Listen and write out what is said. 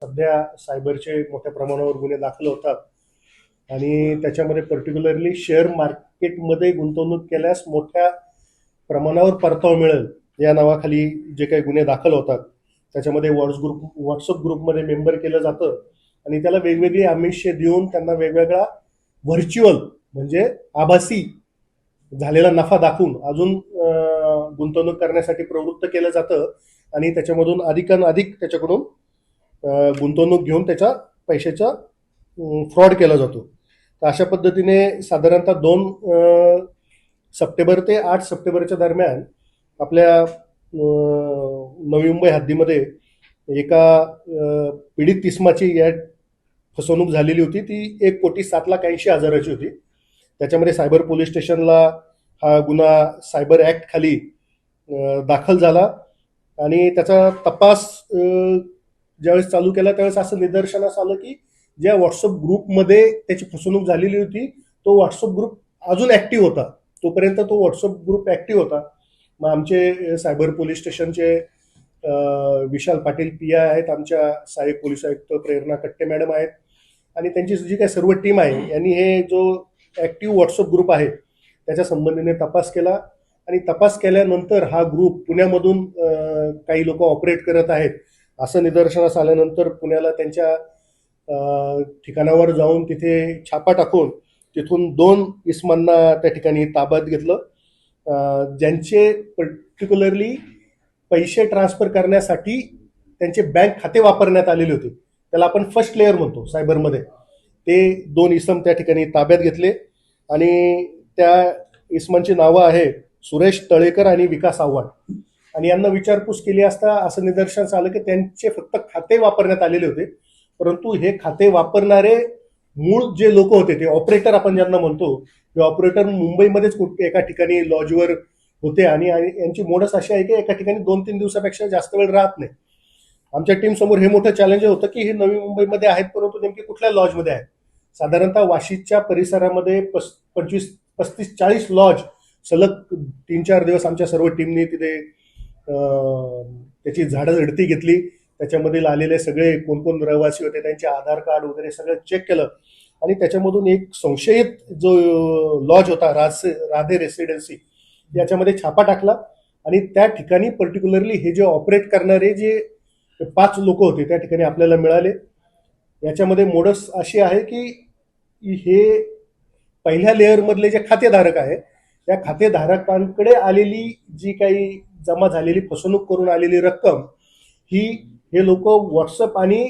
सध्या सायबरचे मोठ्या प्रमाणावर गुन्हे दाखल होतात आणि त्याच्यामध्ये पर्टिक्युलरली शेअर मार्केटमध्ये गुंतवणूक केल्यास मोठ्या प्रमाणावर परतावा मिळेल या नावाखाली जे काही गुन्हे दाखल होतात त्याच्यामध्ये व्हॉट्सअप ग्रुपमध्ये मेंबर केलं जातं आणि त्याला वेगवेगळी आमिषे देऊन त्यांना वेगवेगळा व्हर्च्युअल म्हणजे आभासी झालेला नफा दाखवून अजून गुंतवणूक करण्यासाठी प्रवृत्त केलं जातं आणि त्याच्यामधून अधिकाधिक त्याच्याकडून गुंतवणूक घेऊन त्याच्या पैशाचा फ्रॉड केला जातो. तर अशा पद्धतीने साधारणतः 2 सप्टेंबर ते 8 सप्टेंबरच्या दरम्यान आपल्या नवी मुंबई हद्दीमध्ये एका पीडित इसमाची या फसवणूक झालेली होती. ती 1,07,80,000ची होती. त्याच्यामध्ये सायबर पोलीस स्टेशनला हा गुन्हा सायबर ॲक्ट खाली दाखल झाला आणि त्याचा तपास ज्यावेळेस चालू केला त्यावेळेस असं निदर्शनास आलं की ज्या व्हॉट्सअप ग्रुपमध्ये त्याची फसवणूक झालेली होती तो व्हॉट्सअप ग्रुप अजून ॲक्टिव्ह होता. तोपर्यंत तो व्हॉट्सअप ग्रुप ॲक्टिव्ह होता. मग आमचे सायबर पोलीस स्टेशनचे विशाल पाटील पी.आय. आहेत, आमच्या सहाय्यक पोलीस आयुक्त प्रेरणा कट्टे मॅडम आहेत आणि त्यांची जी काही सर्व टीम आहे यांनी हे जो ॲक्टिव्ह व्हॉट्सअप ग्रुप आहे त्याच्या संबंधीने तपास केला आणि तपास केल्यानंतर हा ग्रुप पुण्यामधून काही लोक ऑपरेट करत आहेत असं निदर्शनास आल्यानंतर पुण्याला त्यांच्या ठिकाणावर जाऊन तिथे छापा टाकून तिथून 2 इसमांना त्या ठिकाणी ताब्यात घेतलं. ज्यांचे पर्टिक्युलरली पैसे ट्रान्सफर करण्यासाठी त्यांचे बँक खाते वापरण्यात आलेले होते, त्याला आपण फर्स्ट लेअर म्हणतो सायबरमध्ये. ते 2 इसम त्या ठिकाणी ताब्यात घेतले आणि त्या इसमांची नावं आहे सुरेश तळेकर आणि विकास आव्हाड. आणि यांना विचारपूस केली असता असं निदर्शनास आलं की त्यांचे फक्त खाते वापरण्यात आलेले होते, परंतु हे खाते वापरणारे मूळ जे लोक होते ते ऑपरेटर आपण ज्यांना म्हणतो, हे ऑपरेटर मुंबईमध्येच एका ठिकाणी लॉजवर होते आणि यांची मोडस अशी आहे की एका ठिकाणी 2-3 दिवसापेक्षा जास्त वेळ राहत नाही. आमच्या टीम समोर हे मोठं चॅलेंज होतं की हे नवी मुंबईमध्ये आहेत परंतु नेमके कुठल्या लॉजमध्ये आहेत. साधारणतः वाशीच्या परिसरामध्ये 25-30-40 लॉज सलग 3-4 दिवस आमच्या सर्व टीमने तिथे त्याची झाडझडती घेतली. त्याच्यामधील आलेले सगळे कोण कोण रहिवासी होते त्यांचे आधार कार्ड वगैरे सगळं चेक केलं आणि त्याच्यामधून एक संशयित जो लॉज होता राधे रेसिडेन्सी याच्यामध्ये छापा टाकला आणि त्या ठिकाणी पर्टिक्युलरली हे जे ऑपरेट करणारे जे 5 लोक होते त्या ठिकाणी आपल्याला मिळाले. याच्यामध्ये मोडस अशी आहे की हे पहिल्या लेअरमधले जे खातेधारक आहे त्या खातेधारकांकडे आलेली जी काही जमा झालेली फसवणूक करून आलेली रक्कम ही हे लोक व्हॉट्सअप आणि